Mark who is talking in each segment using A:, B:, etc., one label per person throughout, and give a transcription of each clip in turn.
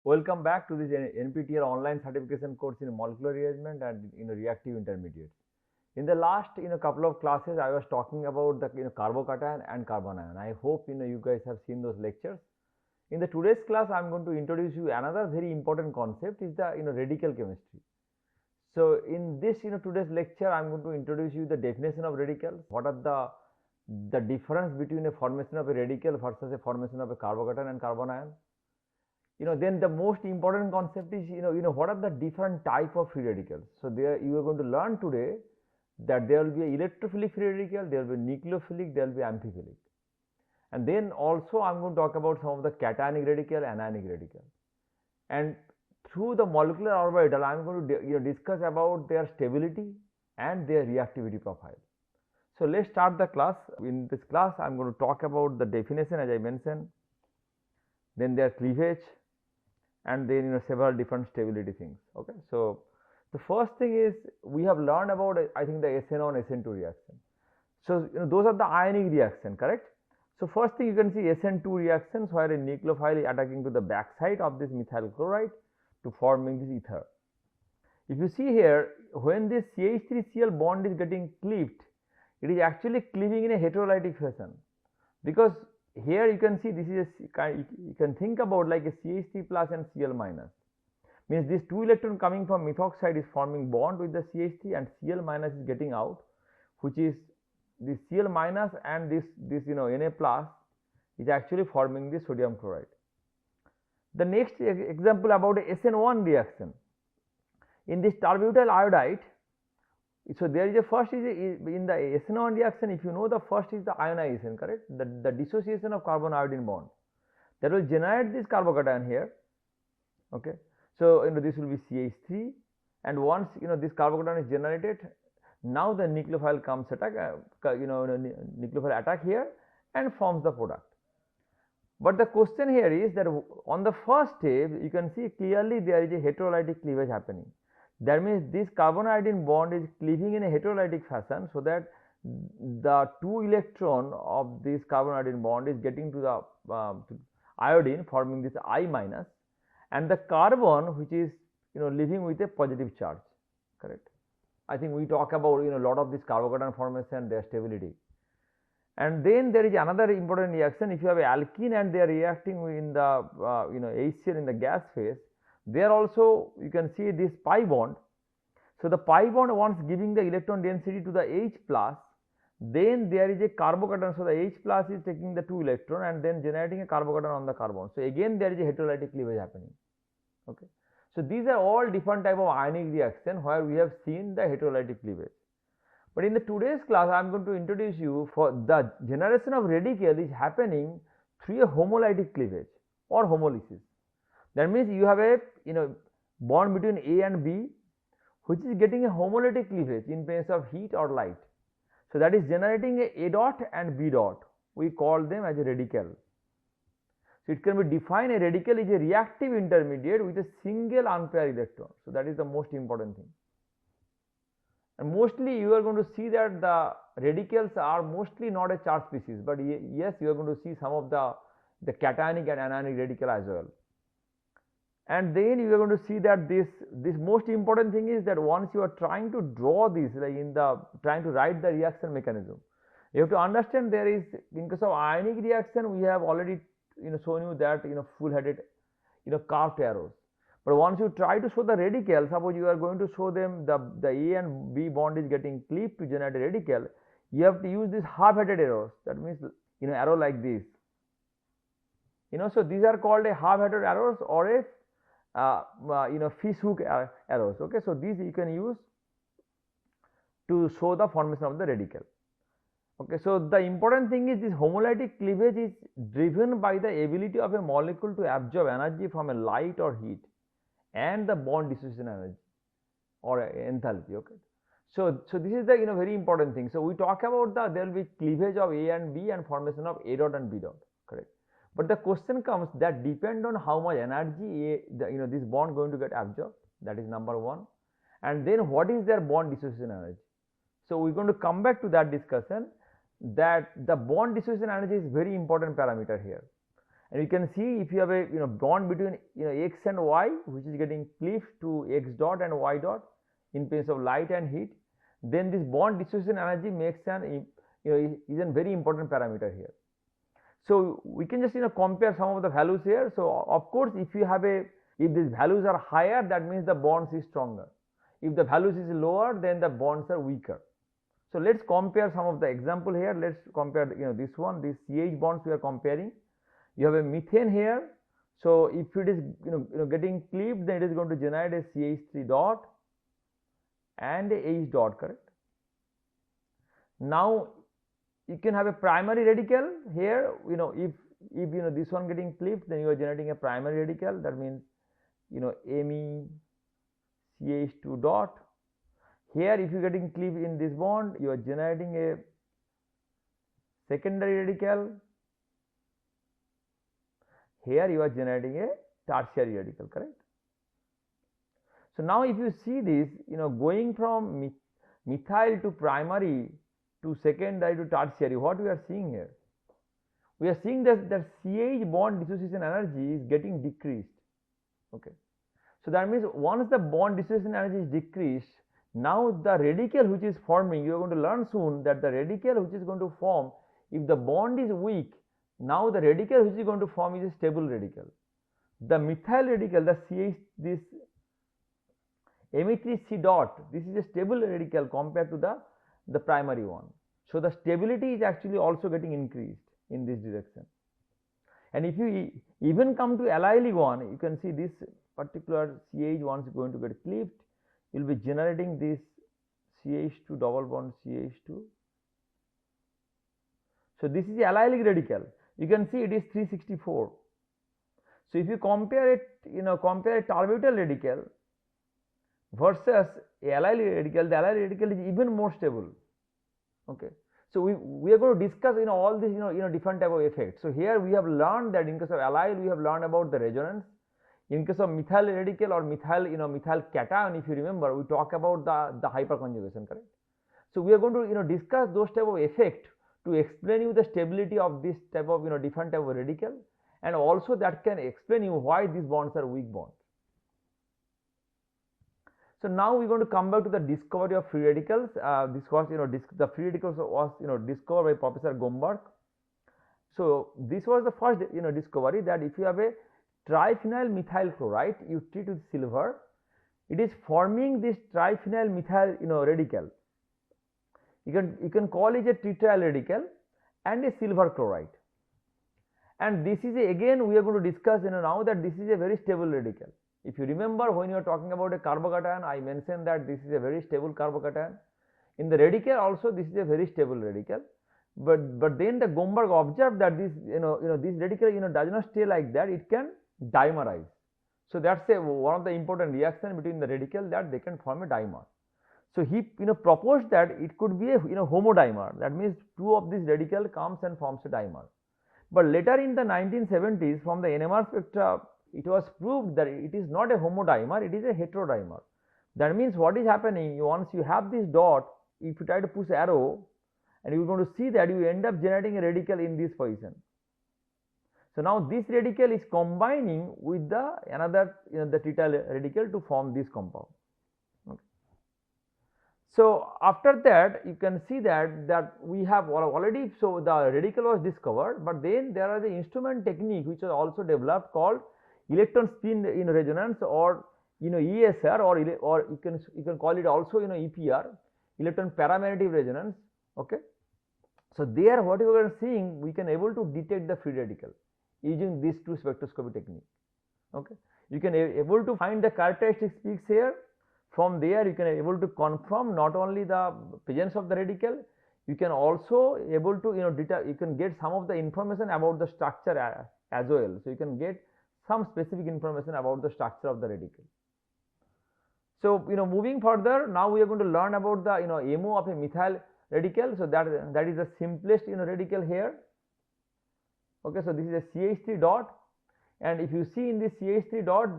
A: Welcome back to this NPTEL online certification course in molecular rearrangement and reactive intermediates. In the last couple of classes, I was talking about the carbocation and carbon ion. I hope you guys have seen those lectures. In the today's class, I am going to introduce you another very important concept is the radical chemistry. So in this today's lecture, I am going to introduce you the definition of radicals. What are the difference between a formation of a radical versus a formation of a carbocation and carbon ion. Then the most important concept is what are the different type of free radicals. So there you are going to learn today that there will be an electrophilic free radical, there will be nucleophilic, there will be amphiphilic, and then also I am going to talk about some of the cationic radical, anionic radical, and through the molecular orbital I am going to discuss about their stability and their reactivity profile. So let's start the class. In this class I am going to talk about the definition as I mentioned, then their cleavage, and then several different stability things. Okay, so the first thing is we have learned about I think the SN1 SN2 reaction. So those are the ionic reaction, correct? So first thing you can see SN2 reactions where a nucleophile is attacking to the backside of this methyl chloride to forming this ether. If you see here, when this CH3Cl bond is getting cleaved, it is actually cleaving in a heterolytic fashion, because here you can see this is you can think about like a CH3 plus and Cl minus, means this 2 electron coming from methoxide is forming bond with the CH3 and Cl minus is getting out, which is this Cl minus and this Na plus is actually forming the sodium chloride. The next example about a SN1 reaction. In this terbutyl iodide, so there is a first is in the SN1 reaction, if you know the first is the ionization, correct, the dissociation of carbon iodine bond that will generate this carbocation here. Okay, so this will be CH3, and once this carbocation is generated, now the nucleophile comes attack nucleophile attack here and forms the product. But the question here is that on the first step you can see clearly there is a heterolytic cleavage happening. That means this carbon iodine bond is cleaving in a heterolytic fashion, so that the 2 electron of this carbon iodine bond is getting to the iodine forming this I minus, and the carbon which is leaving with a positive charge, correct. I think we talk about a lot of this carbocation formation, their stability. And then there is another important reaction. If you have a alkene and they are reacting in the HCl in the gas phase, there also you can see this pi bond. So the pi bond once giving the electron density to the H plus, then there is a carbocation. So the H plus is taking the 2 electron and then generating a carbocation on the carbon. So again there is a heterolytic cleavage happening. Okay, so these are all different type of ionic reaction where we have seen the heterolytic cleavage. But in the today's class I am going to introduce you for the generation of radical is happening through a homolytic cleavage or homolysis. That means you have a bond between A and B which is getting a homolytic cleavage in presence of heat or light. So that is generating a dot and B dot. We call them as a radical. So it can be defined, a radical is a reactive intermediate with a single unpaired electron. So that is the most important thing. And mostly you are going to see that the radicals are mostly not a charged species, but yes, you are going to see some of the cationic and anionic radical as well. And then you are going to see that this most important thing is that once you are trying to draw this, like trying to write the reaction mechanism, you have to understand there is, in case of ionic reaction we have already shown you that full headed curved arrows. But once you try to show the radical, suppose you are going to show them the A and B bond is getting cleaved to generate a radical, you have to use this half-headed arrows. That means arrow like this. So these are called a half-headed arrows or a fish hook arrows. Okay, so these you can use to show the formation of the radical. Okay, so the important thing is this homolytic cleavage is driven by the ability of a molecule to absorb energy from a light or heat and the bond dissociation energy or enthalpy. Okay, so this is the very important thing. So we talk about there will be cleavage of A and B and formation of A dot and B dot, correct. But the question comes that depend on how much energy this bond going to get absorbed. That is number one. And then what is their bond dissociation energy? So we are going to come back to that discussion, that the bond dissociation energy is very important parameter here. And you can see if you have a bond between X and Y, which is getting cleaved to X dot and Y dot in case of light and heat, then this bond dissociation energy makes an is a very important parameter here. So we can just compare some of the values here. So of course, if these values are higher, that means the bonds is stronger. If the values is lower, then the bonds are weaker. So let's compare some of the example here. Let's compare this one, this CH bonds we are comparing. You have a methane here. So if it is getting cleaved, then it is going to generate a CH3 dot and a H dot, correct? Now you can have a primary radical here. If this one getting cleaved, then you are generating a primary radical. That means Me CH2 dot. Here if you are getting cleaved in this bond, you are generating a secondary radical. Here you are generating a tertiary radical, correct? So now if you see this, going from methyl to primary to secondary to tertiary, what we are seeing here? We are seeing that the CH bond dissociation energy is getting decreased. Okay. So that means once the bond dissociation energy is decreased, now the radical which is forming, you are going to learn soon that the radical which is going to form, if the bond is weak, now the radical which is going to form is a stable radical. The methyl radical, the CH, this Me3C dot, this is a stable radical compared to the primary one. So the stability is actually also getting increased in this direction. And if you even come to allylic one, you can see this particular CH one is going to get cleaved. You will be generating this CH2 double bond CH2. So this is the allylic radical. You can see it is 364. So if you compare it, compare a terbibutyl radical versus a allylic radical, the allylic radical is even more stable. Okay. So we are going to discuss all these different type of effects. So here we have learned that in case of allyl we have learned about the resonance. In case of methyl radical or methyl cation, if you remember, we talk about the hyperconjugation, correct? So we are going to discuss those type of effect to explain you the stability of this type of different type of radical, and also that can explain you why these bonds are weak bonds. So now we are going to come back to the discovery of free radicals. This was the free radicals was discovered by Professor Gomberg. So this was the first discovery that if you have a triphenyl methyl chloride, you treat with silver, it is forming this triphenyl methyl radical. You can call it a trityl radical and a silver chloride. And this is again we are going to discuss now that this is a very stable radical. If you remember, when you are talking about a carbocation, I mentioned that this is a very stable carbocation. In the radical also this is a very stable radical. But then the Gomberg observed that this this radical does not stay like that, it can dimerize. So that's one of the important reaction between the radical, that they can form a dimer. So he proposed that it could be a homodimer. That means two of these radical comes and forms a dimer. But later in the 1970s, from the NMR spectra, it was proved that it is not a homodimer, it is a heterodimer. That means what is happening, once you have this dot, if you try to push arrow, and you are going to see that you end up generating a radical in this position. So now this radical is combining with the another the trityl radical to form this compound. Okay. So after that you can see that we have already, so the radical was discovered, but then there are the instrument technique which was also developed called electron spin resonance, or ESR, or you can call it also EPR, electron paramagnetic resonance. Okay. So there what you are seeing, we can able to detect the free radical using these two spectroscopy technique. Okay. You can able to find the characteristic peaks here. From there you can able to confirm not only the presence of the radical, you can also able to you can get some of the information about the structure as well. So you can get some specific information about the structure of the radical. So moving further, now we are going to learn about the MO of a methyl radical. So that is the simplest radical here. Okay, so this is a CH3 dot, and if you see in this CH3 dot,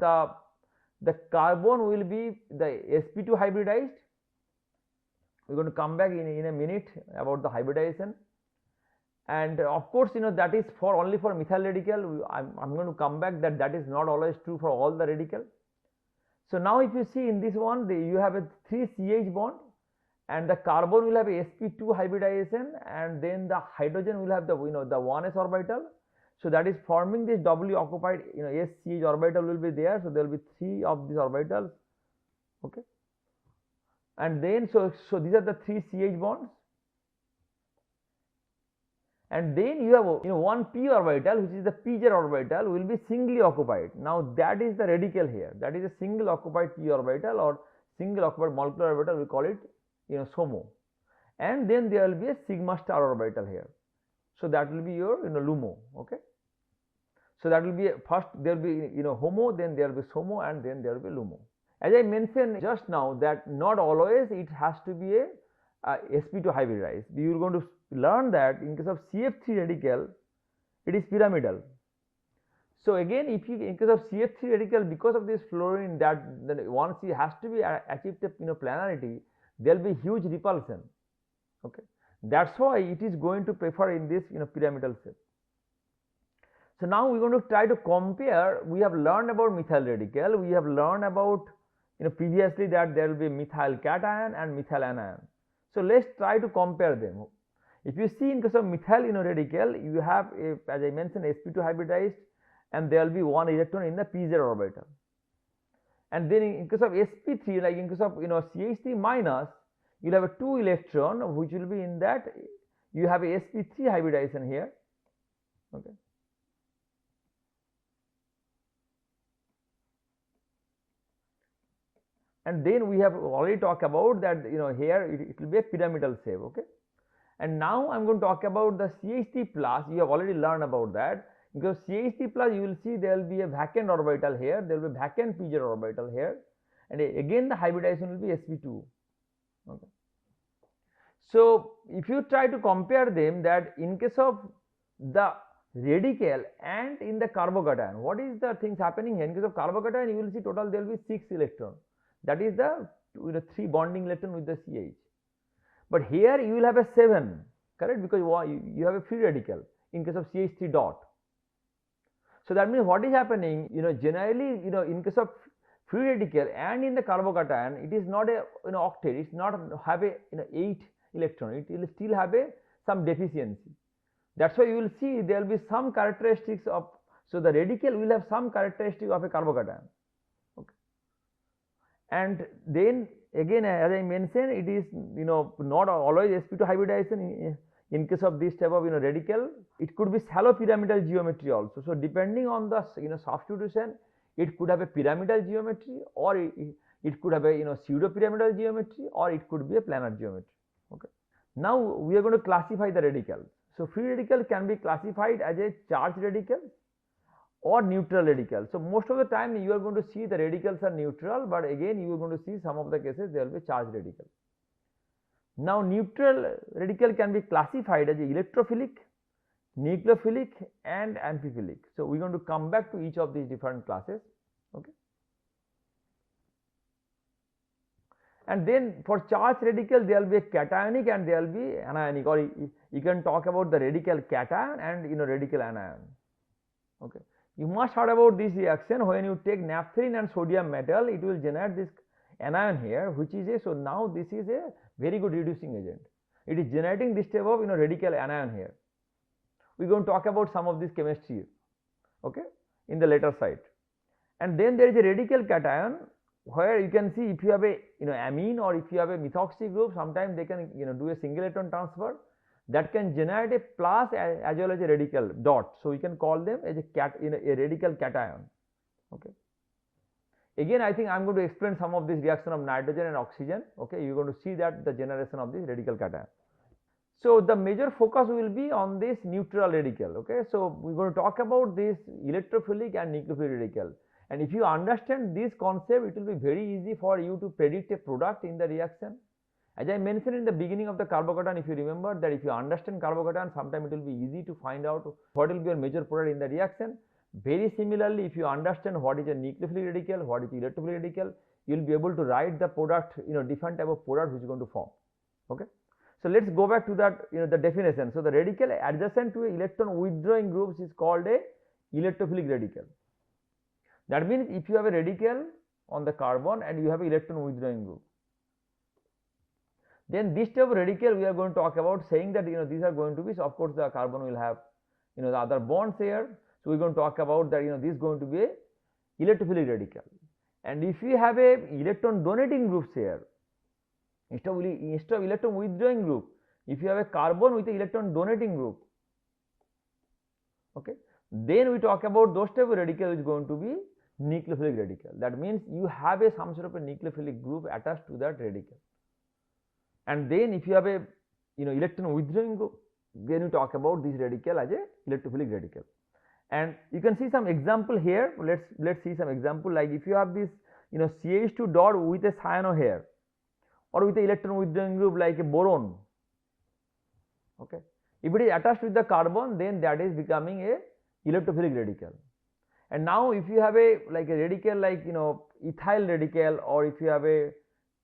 A: the carbon will be the sp2 hybridized. We are going to come back in a minute about the hybridization. And of course, that is for only for methyl radical. I'm going to come back that that is not always true for all the radical. So now if you see in this one, you have a 3 CH bond, and the carbon will have a sp2 hybridization, and then the hydrogen will have the the 1s orbital. So that is forming this doubly occupied S CH orbital will be there. So there will be 3 of these orbitals. Okay, and then so these are the 3 CH bonds, and then you have one p orbital, which is the pz orbital, will be singly occupied. Now that is the radical here. That is a single occupied p orbital or single occupied molecular orbital. We call it SOMO, and then there will be a sigma star orbital here. So that will be your LUMO. Okay, so that will be first there will be HOMO, then there will be SOMO, and then there will be LUMO. As I mentioned just now that not always it has to be a sp2 hybridized. You are going to learn that in case of CF3 radical it is pyramidal. So again, if you in case of CF3 radical, because of this fluorine, that once it has to be achieved planarity, there will be huge repulsion. Okay, that's why it is going to prefer in this pyramidal shape. So now we are going to try to compare. We have learned about methyl radical. We have learned about previously that there will be methyl cation and methyl anion. So let's try to compare them. If you see in case of methyl radical, you have as I mentioned sp2 hybridized, and there will be 1 electron in the pz orbital. And then in case of sp3, like in case of CH3 minus, you will have a 2 electron which will be in that. You have a sp3 hybridization here. Okay. And then we have already talked about that here it will be a pyramidal shape. Okay, and now I'm going to talk about the CH3 plus. You have already learned about that, because CH3 plus you will see there will be a vacant orbital here, there will be vacant pz orbital here, and again the hybridization will be sp2. Okay, so if you try to compare them, that in case of the radical and in the carbocation, what is the things happening here? In case of carbocation, you will see total there will be 6 electrons. That is the 3 bonding electron with the CH. But here you will have a 7, correct, because you have a free radical in case of CH3 dot. So that means what is happening, generally in case of free radical and in the carbocation, it is not a octet, it is not have a 8 electron, it will still have some deficiency. That's why you will see there will be some characteristics of, so the radical will have some characteristic of a carbocation. Okay, and then again as I mentioned, it is not always sp2 hybridization. In case of this type of radical, it could be shallow pyramidal geometry also. So depending on the substitution, it could have a pyramidal geometry, or it could have a pseudo pyramidal geometry, or it could be a planar geometry. Okay, now we are going to classify the radicals. So free radical can be classified as a charged radical or neutral radical. So most of the time you are going to see the radicals are neutral, but again you are going to see some of the cases there will be charged radical. Now neutral radical can be classified as electrophilic, nucleophilic, and amphiphilic. So we are going to come back to each of these different classes. Okay, and then for charged radical there will be a cationic and there will be anionic, or you can talk about the radical cation and radical anion. Okay, you must heard about this reaction. When you take naphthalene and sodium metal, it will generate this anion here, which is a, so now this is a very good reducing agent. It is generating this type of radical anion here. We are going to talk about some of this chemistry, okay, in the later side. And then there is a radical cation, where you can see if you have a amine or if you have a methoxy group, sometimes they can do a single electron transfer that can generate a plus as well as a radical dot. So we can call them as a radical cation. Okay. Again, I think I am going to explain some of this reaction of nitrogen and oxygen. Okay, you are going to see that the generation of this radical cation. So the major focus will be on this neutral radical. Okay, so we are going to talk about this electrophilic and nucleophilic radical. And if you understand this concept, it will be very easy for you to predict a product in the reaction. As I mentioned in the beginning of the carbocation, if you remember that if you understand carbocation, sometimes it will be easy to find out what will be your major product in the reaction. Very similarly, if you understand what is a nucleophilic radical, what is electrophilic radical, you will be able to write the product, different type of product which is going to form. Okay. So let's go back to that, the definition. So the radical adjacent to a electron withdrawing groups is called a electrophilic radical. That means if you have a radical on the carbon and you have an electron withdrawing group, then this type of radical we are going to talk about, saying that these are going to be, so of course the carbon will have the other bonds here. So we're going to talk about that this is going to be a electrophilic radical. And if you have a electron donating groups here, instead of electron withdrawing group, if you have a carbon with a electron donating group, okay, then we talk about those type of radical is going to be nucleophilic radical. That means you have some sort of a nucleophilic group attached to that radical. And then if you have a electron withdrawing group, then you talk about this radical as a electrophilic radical. And you can see some example here. Let's see some example, like if you have this CH2 dot with a cyano here, or with the electron withdrawing group like a boron, okay, if it is attached with the carbon, then that is becoming a electrophilic radical. And now if you have a radical like ethyl radical, or if you have a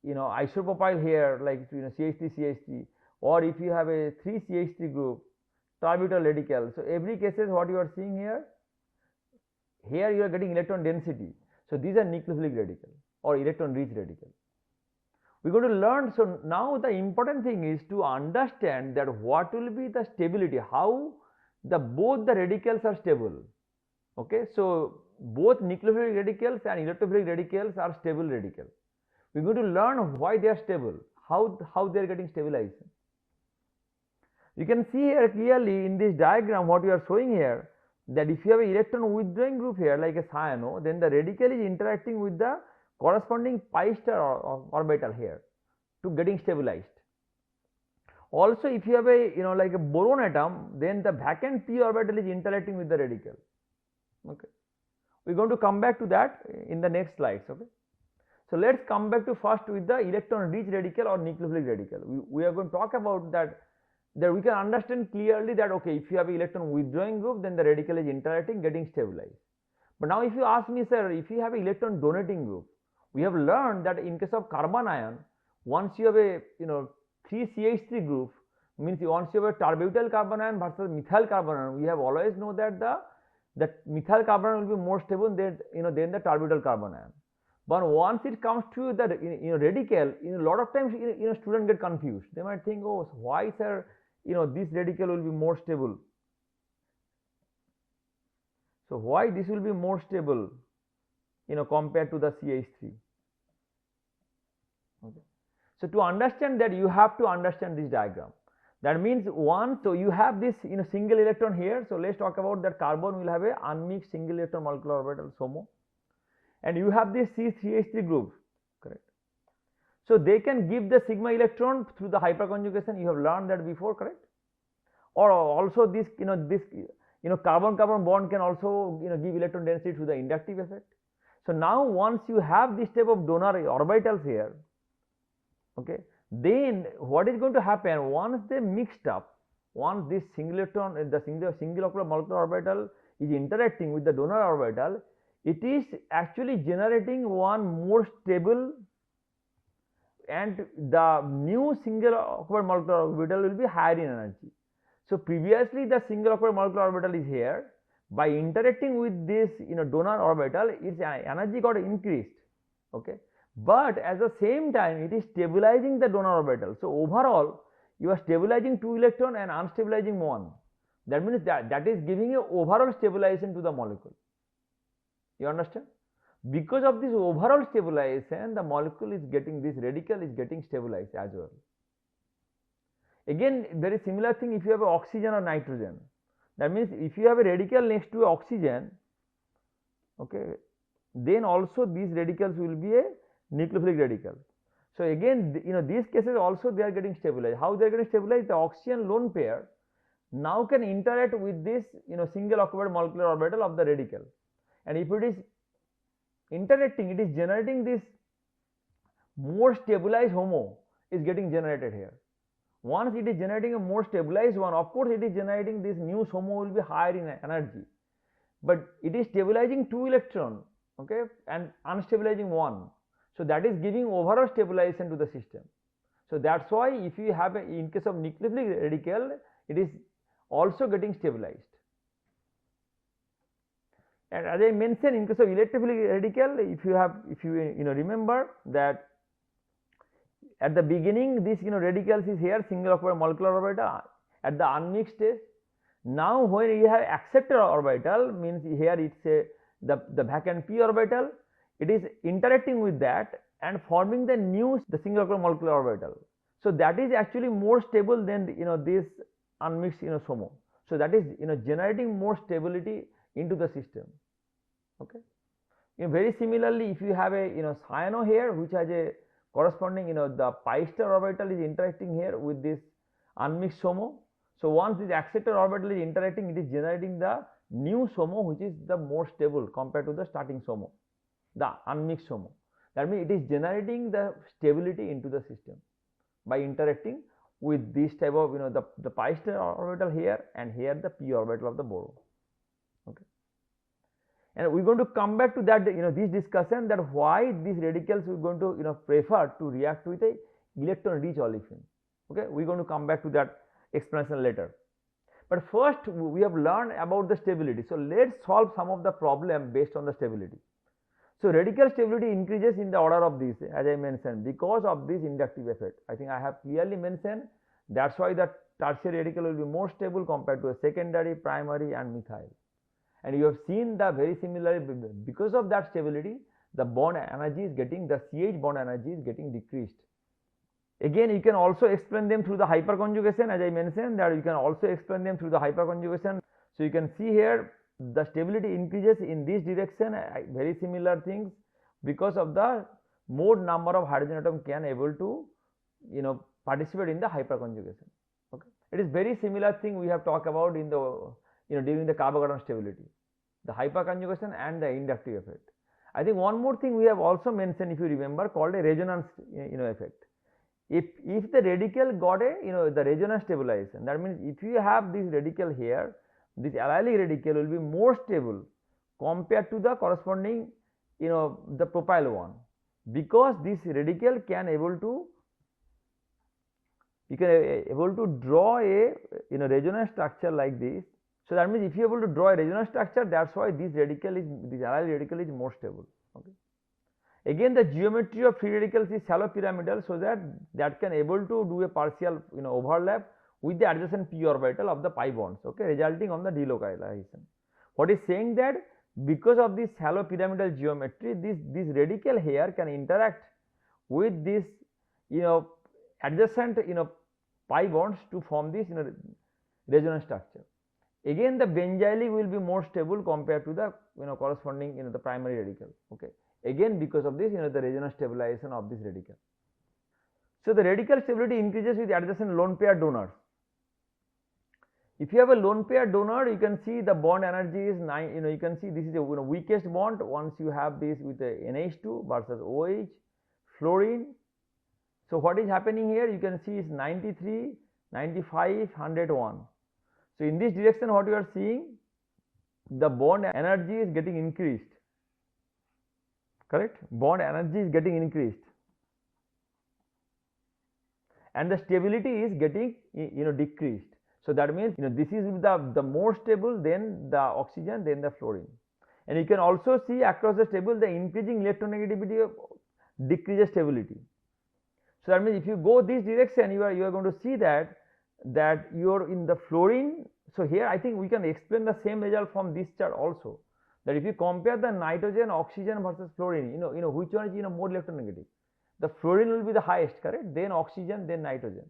A: isopropyl here like CH3CH3, or if you have a 3CH3 group ternbutyl radical. So every cases what you are seeing here you are getting electron density. So these are nucleophilic radical or electron rich radical. We are going to learn. So now the important thing is to understand that what will be the stability, how both the radicals are stable. Okay, so both nucleophilic radicals and electrophilic radicals are stable radicals. We are going to learn why they are stable, how they are getting stabilized. You can see here clearly in this diagram what you are showing here, that if you have an electron withdrawing group here like a cyano, then the radical is interacting with the corresponding pi star orbital here to getting stabilized. Also if you have a like a boron atom, then the vacant p orbital is interacting with the radical. Okay, we are going to come back to that in the next slides. Okay, so let's come back to first with the electron rich radical or nucleophilic radical. We are going to talk about that we can understand clearly that okay, if you have an electron withdrawing group, then the radical is interacting, getting stabilized. But now if you ask me, sir, if you have an electron donating group, we have learned that in case of carbon ion, once you have a 3CH3 group, means once you have a ternbutyl carbon ion versus methyl carbon ion, we have always know that the methyl carbon ion will be more stable than than the ternbutyl carbon ion. But once it comes to the radical, a lot of times students get confused. They might think, oh, why sir, this radical will be more stable. So why this will be more stable compared to the CH3. Okay. So to understand that, you have to understand this diagram. That means so you have this single electron here. So let's talk about that carbon will have a unmixed single electron molecular orbital HOMO, and you have this C3H3 group, correct? So they can give the sigma electron through the hyperconjugation. You have learned that before, correct? Or also this carbon-carbon bond can also give electron density through the inductive effect. So now once you have this type of donor orbitals here, okay, then what is going to happen once they mixed up, once this single electron, the single molecular orbital is interacting with the donor orbital, it is actually generating one more stable, and the new single occupied molecular orbital will be higher in energy. So previously the single occupied molecular orbital is here. By interacting with this donor orbital, its energy got increased. Okay, but at the same time it is stabilizing the donor orbital. So overall you are stabilizing 2 electron and unstabilizing 1. That means that is giving a overall stabilization to the molecule. You understand? Because of this overall stabilization, the molecule is getting, this radical is getting stabilized as well. Again, very similar thing if you have a oxygen or nitrogen. That means if you have a radical next to oxygen, okay, then also these radicals will be a nucleophilic radical. So again, these cases also they are getting stabilized. How they are getting stabilized? The oxygen lone pair now can interact with this single occupied molecular orbital of the radical, and if it is interacting, it is generating this more stabilized HOMO is getting generated here. Once it is generating a more stabilized one, of course it is generating this new HOMO will be higher in energy, but it is stabilizing 2 electron, okay, and unstabilizing 1. So that is giving overall stabilization to the system. So that's why if you have in case of nucleophilic radical, it is also getting stabilized. And as I mentioned, in case of electrophilic radical, if you remember that at the beginning this radicals is here, single occupied molecular orbital at the unmixed stage. Now when you have acceptor orbital, means here it's the vacant p orbital, it is interacting with that and forming the single occupied molecular orbital. So that is actually more stable than this unmixed SOMO. So that is generating more stability into the system. Okay. Very similarly, if you have a cyano here which has a corresponding the pi star orbital is interacting here with this unmixed SOMO. So once this acceptor orbital is interacting, it is generating the new SOMO which is the more stable compared to the starting SOMO, the unmixed SOMO. That means it is generating the stability into the system by interacting with this type of the pi star orbital here and here the p orbital of the boron. Okay. And we are going to come back to that this discussion, that why these radicals we are going to prefer to react with a electron rich olefin. Okay, we are going to come back to that explanation later. But first we have learned about the stability. So let us solve some of the problem based on the stability. So radical stability increases in the order of this, as I mentioned, because of this inductive effect. I think I have clearly mentioned, that's why the tertiary radical will be more stable compared to a secondary, primary and methyl. And you have seen the very similar, because of that stability, the bond energy is getting, the CH bond energy is getting decreased. Again, you can also explain them through the hyperconjugation, as I mentioned, that you can also explain them through the hyperconjugation. So you can see here the stability increases in this direction, very similar things, because of the more number of hydrogen atom can able to participate in the hyperconjugation. Okay, it is very similar thing we have talked about in the during the carbocation stability, the hyperconjugation and the inductive effect. I think one more thing we have also mentioned, if you remember, called a resonance effect. If the radical got a the resonance stabilization, that means if you have this radical here, this allylic radical will be more stable compared to the corresponding the propyl one, because this radical can able to draw a resonance structure like this. So that means if you are able to draw a resonance structure, that's why this allylic radical is more stable. Okay. Again, the geometry of free radicals is shallow pyramidal, so that can able to do a partial overlap with the adjacent p orbital of the pi bonds, okay, resulting on the delocalization. What is saying that because of this shallow pyramidal geometry, this radical here can interact with this adjacent pi bonds to form this resonance structure. Again, the benzylic will be more stable compared to the corresponding the primary radical. Okay, again because of this the resonance stabilization of this radical. So the radical stability increases with adjacent lone pair donors. If you have a lone pair donor, you can see the bond energy is 9. You can see this is the weakest bond once you have this with the NH2 versus OH, fluorine. So what is happening here? You can see is 93, 95, 101. So in this direction, what you are seeing, the bond energy is getting increased. Correct? Bond energy is getting increased, and the stability is getting decreased. So that means this is the more stable, then the oxygen, then the fluorine. And you can also see across the table the increasing electronegativity decreases stability. So that means if you go this direction, you are going to see that you are in the fluorine. So here I think we can explain the same result from this chart also, that if you compare the nitrogen, oxygen versus fluorine, which one is more electronegative, the fluorine will be the highest, correct, then oxygen, then nitrogen.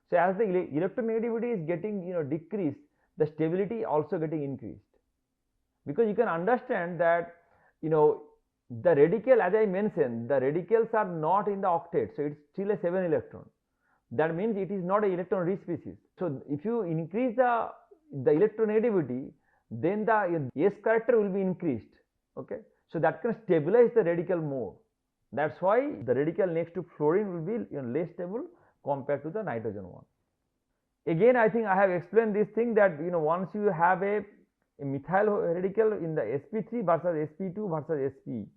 A: So as the electronegativity is getting decreased, the stability also getting increased, because you can understand that the radical, as I mentioned, the radicals are not in the octet, so it's still a 7 electron. That means it is not an electron rich species. So if you increase the electronegativity, then the S character will be increased. Okay, so that can stabilize the radical more. That's why the radical next to fluorine will be less stable compared to the nitrogen one. Again, I think I have explained this thing that once you have a methyl radical in the sp3 versus sp2 versus sp,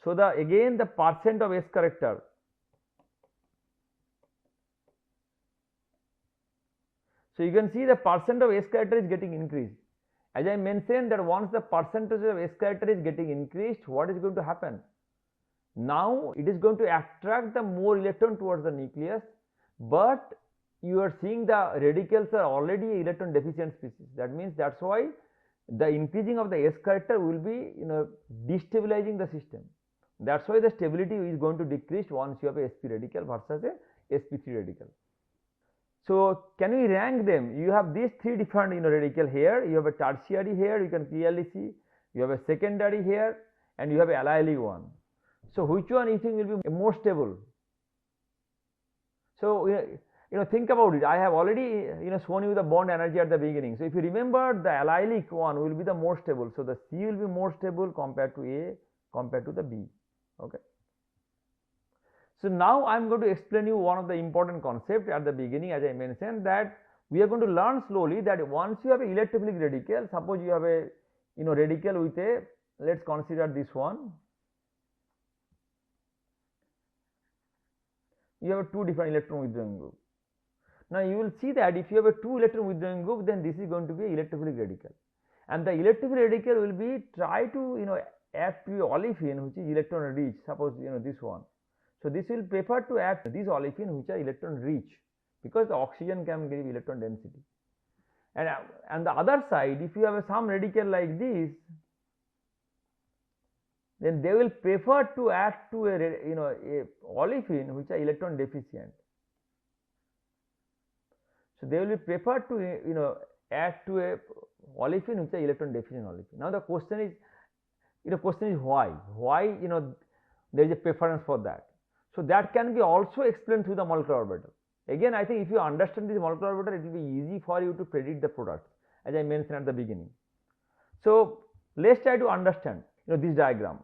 A: so again the percent of S character So you can see the percent of S character is getting increased. As I mentioned that once the percentage of S character is getting increased, what is going to happen? Now it is going to attract the more electron towards the nucleus, but you are seeing the radicals are already electron deficient species. That means that's why the increasing of the S character will be destabilizing the system. That's why the stability is going to decrease once you have a sp radical versus a sp3 radical. So can we rank them? You have these three different radical here. You have a tertiary here, you can clearly see. You have a secondary here, and you have a allylic one. So which one you think will be more stable? So think about it. I have already shown you the bond energy at the beginning. So if you remember, the allylic one will be the more stable. So the C will be more stable compared to A compared to the B. Okay. So now I am going to explain you one of the important concepts at the beginning, as I mentioned, that we are going to learn slowly that once you have an electrophilic radical, suppose you have a radical with a, let's consider this one. You have a two different electron withdrawing group. Now you will see that if you have a two electron withdrawing group, then this is going to be an electrophilic radical, and the electrophilic radical will be try to add to a olefin which is electron rich. Suppose this one. So this will prefer to add these olefin which are electron rich, because the oxygen can give electron density. And the other side, if you have some radical like this, then they will prefer to add to a olefin which are electron deficient. So they will be preferred to add to a olefin which are electron deficient olefin. Now the question is why? Why there is a preference for that? So that can be also explained through the molecular orbital. Again, I think if you understand this molecular orbital, it will be easy for you to predict the product, as I mentioned at the beginning. So let's try to understand this diagram.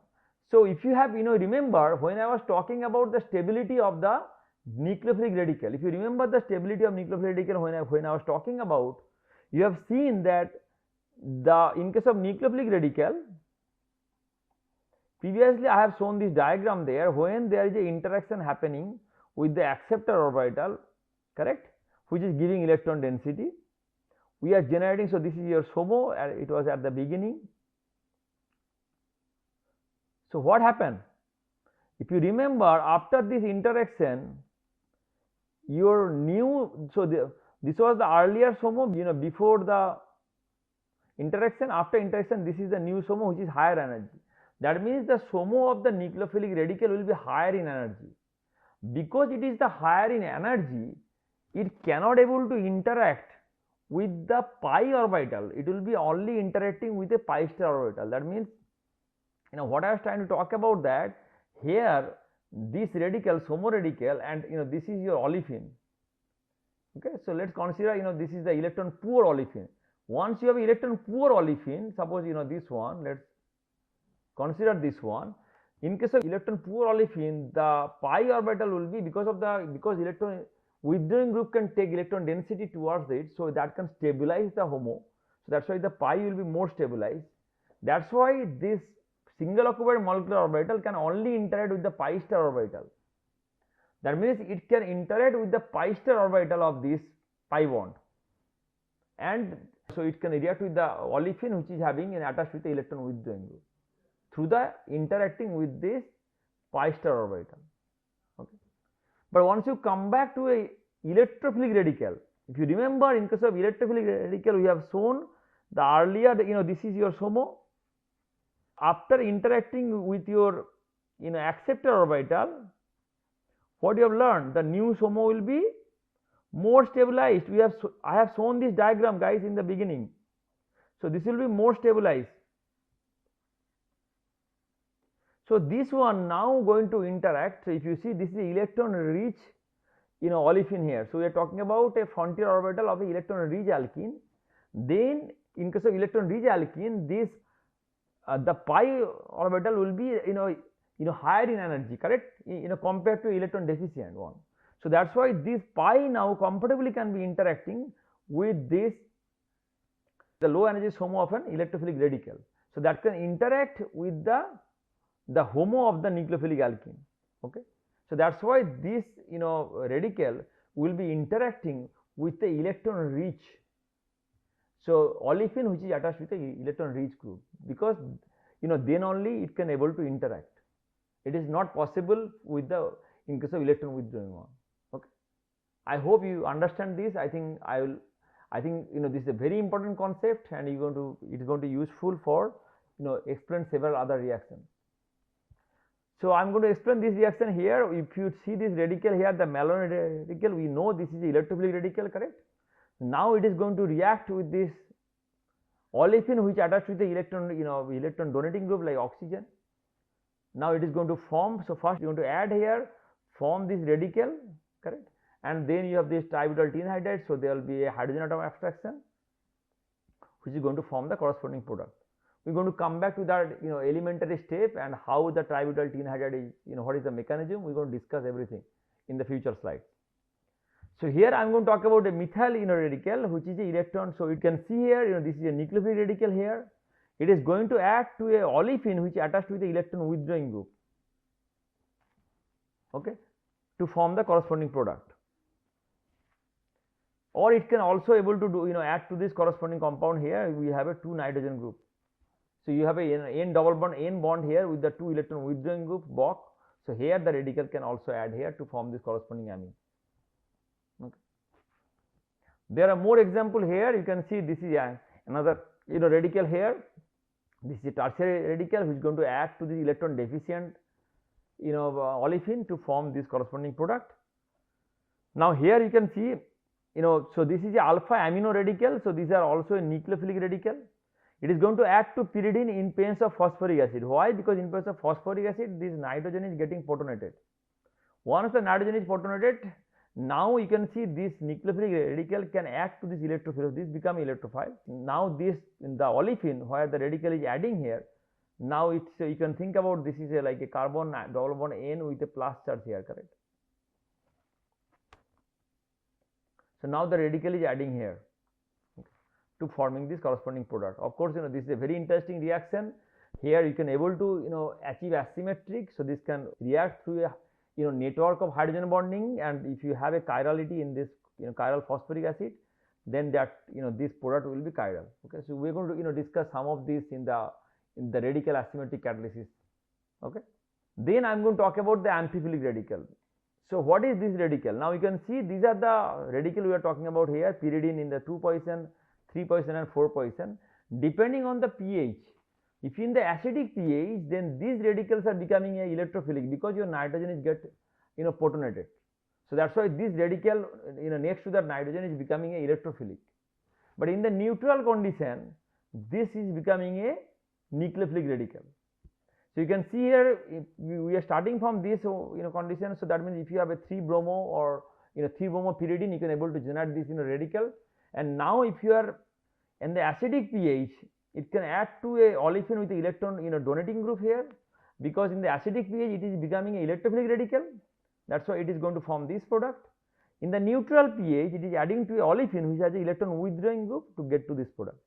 A: So if you have remember when I was talking about the stability of the nucleophilic radical, if you remember the stability of nucleophilic radical when I was talking about, you have seen that in case of nucleophilic radical, previously I have shown this diagram there, when there is a interaction happening with the acceptor orbital, correct, which is giving electron density, we are generating. So this is your SOMO, it was at the beginning. So what happened? If you remember, after this interaction, your new, so this was the earlier SOMO, before the interaction. After interaction, this is the new SOMO which is higher energy. That means the SOMO of the nucleophilic radical will be higher in energy. Because it is the higher in energy, it cannot able to interact with the pi orbital. It will be only interacting with a pi star orbital. That means what I was trying to talk about, that here this radical, SOMO radical, and this is your olefin. Okay, so let's consider this is the electron poor olefin. Once you have electron poor olefin, suppose this one, let's consider this one. In case of electron poor olefin, the pi orbital will be because electron withdrawing group can take electron density towards it, so that can stabilize the HOMO. So that's why the pi will be more stabilized. That's why this single occupied molecular orbital can only interact with the pi star orbital. That means it can interact with the pi star orbital of this pi bond, and so it can react with the olefin which is having an attached with the electron withdrawing group through the interacting with this pi star orbital. Okay. But once you come back to a electrophilic radical, if you remember, in case of electrophilic radical, we have shown the earlier this is your SOMO. After interacting with your acceptor orbital, what you have learned, the new SOMO will be more stabilized. I have shown this diagram, guys, in the beginning. So this will be more stabilized. So this one now going to interact. So if you see, this is electron rich olefin here. So we are talking about a frontier orbital of a electron rich alkene. Then in case of electron rich alkene, this the pi orbital will be higher in energy, correct, compared to electron deficient one. So that's why this pi now comfortably can be interacting with this, the low energy HOMO of an electrophilic radical. So that can interact with the HOMO of the nucleophilic alkene. Okay. So that's why this radical will be interacting with the electron rich. So olefin which is attached with the electron rich group, because then only it can able to interact. It is not possible with the in case of electron withdrawing one. Okay, I hope you understand this. I think this is a very important concept, and it is going to useful for explain several other reactions. So I am going to explain this reaction here. If you see this radical here, the malonyl radical, we know this is electrophilic radical, correct? Now it is going to react with this olefin which attached with the electron donating group like oxygen. Now it is going to form. So first you are going to add here, form this radical, correct? And then you have this tributyl anhydride. So there will be a hydrogen atom abstraction, which is going to form the corresponding product. We are going to come back to that elementary step and how the tributyl anhydride is, what is the mechanism. We are going to discuss everything in the future slides. So here I am going to talk about a methyl radical, which is a electron. So you can see here, this is a nucleophilic radical here. It is going to add to a olefin which is attached with the electron withdrawing group, okay, to form the corresponding product. Or it can also able to do add to this corresponding compound here. We have a 2 nitrogen group. So you have a N double bond N bond here with the 2 electron withdrawing group Boc. So here the radical can also add here to form this corresponding amine. Okay. There are more example here. You can see this is another radical here. This is a tertiary radical which is going to add to the electron deficient olefin to form this corresponding product. Now here you can see so this is a alpha amino radical. So these are also a nucleophilic radical. It is going to add to pyridine in presence of phosphoric acid. Why? Because in presence of phosphoric acid, this nitrogen is getting protonated. Once the nitrogen is protonated, now you can see this nucleophilic radical can act to this electrophile. This become electrophile. Now this in the olefin where the radical is adding here. Now it's you can think about this is like a carbon double bond N with a plus charge here, correct? So now the radical is adding here to forming this corresponding product. Of course, this is a very interesting reaction. Here you can able to achieve asymmetric. So this can react through a network of hydrogen bonding, and if you have a chirality in this chiral phosphoric acid, then that this product will be chiral. Okay, so we are going to discuss some of this in the radical asymmetric catalysis. Okay, then I am going to talk about the amphiphilic radical. So what is this radical? Now you can see these are the radical we are talking about here, pyridine in the 2 position, 3 position and 4 position. Depending on the pH, if in the acidic pH, then these radicals are becoming a electrophilic because your nitrogen is get protonated. So that's why this radical next to that nitrogen is becoming a electrophilic. But in the neutral condition, this is becoming a nucleophilic radical. So you can see here we are starting from this condition. So that means if you have a 3 bromo or 3 bromo pyridine, you can able to generate this radical. And now if you are in the acidic pH, it can add to a olefin with the electron donating group here, because in the acidic pH it is becoming a electrophilic radical. That's why it is going to form this product. In the neutral pH, it is adding to a olefin which has an electron withdrawing group to get to this product.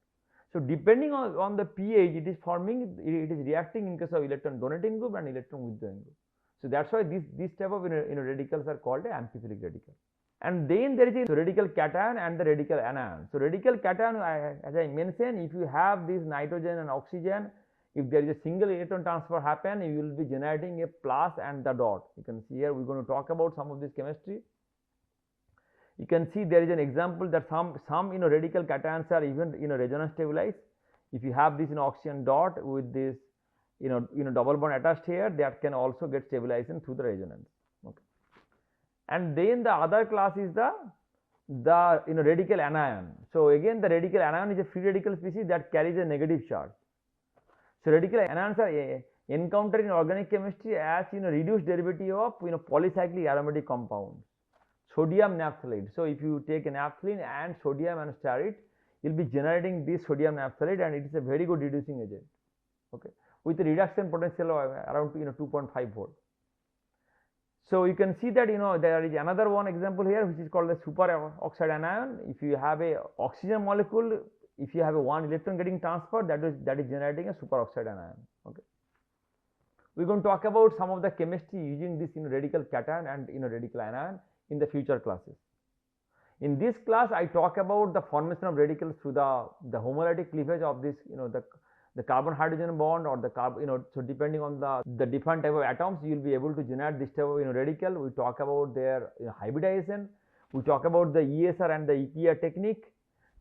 A: So depending on the pH, it is forming, it is reacting in case of electron donating group and electron withdrawing group. So that's why this type of radicals are called a amphiphilic radical. And then there is a radical cation and the radical anion. So radical cation, as I mentioned, if you have this nitrogen and oxygen, if there is a single electron transfer happen, you will be generating a plus and the dot. You can see here we are going to talk about some of this chemistry. You can see there is an example that some radical cations are even resonance stabilized. If you have this oxygen dot with this double bond attached here, that can also get stabilized through the resonance. Okay. And then the other class is the radical anion. So again the radical anion is a free radical species that carries a negative charge. So radical anions are encountered in organic chemistry as reduced derivative of polycyclic aromatic compounds, sodium naphthalate. So if you take a naphthalene and sodium and stir it, you will be generating this sodium naphthalate, and it is a very good reducing agent, okay, with a reduction potential of around 2.5 volt. So you can see that there is another one example here which is called the superoxide anion. If you have a oxygen molecule, if you have a 1 electron getting transferred, that is generating a superoxide anion. Okay, we are going to talk about some of the chemistry using this radical cation and radical anion in the future classes. In this class, I talk about the formation of radicals through the homolytic cleavage of this, the carbon hydrogen bond or the carbon, so depending on the different type of atoms, you will be able to generate this type of radical. We talk about their hybridization. We talk about the ESR and the EPR technique,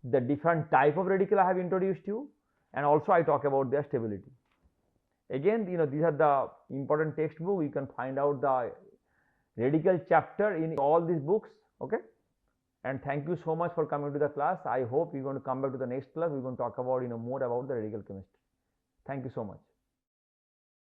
A: the different type of radical I have introduced you, and also I talk about their stability. Again, these are the important textbook. You can find out the radical chapter in all these books. Okay. And thank you so much for coming to the class. I hope you're going to come back to the next class. We're going to talk about more about the radical chemistry. Thank you so much.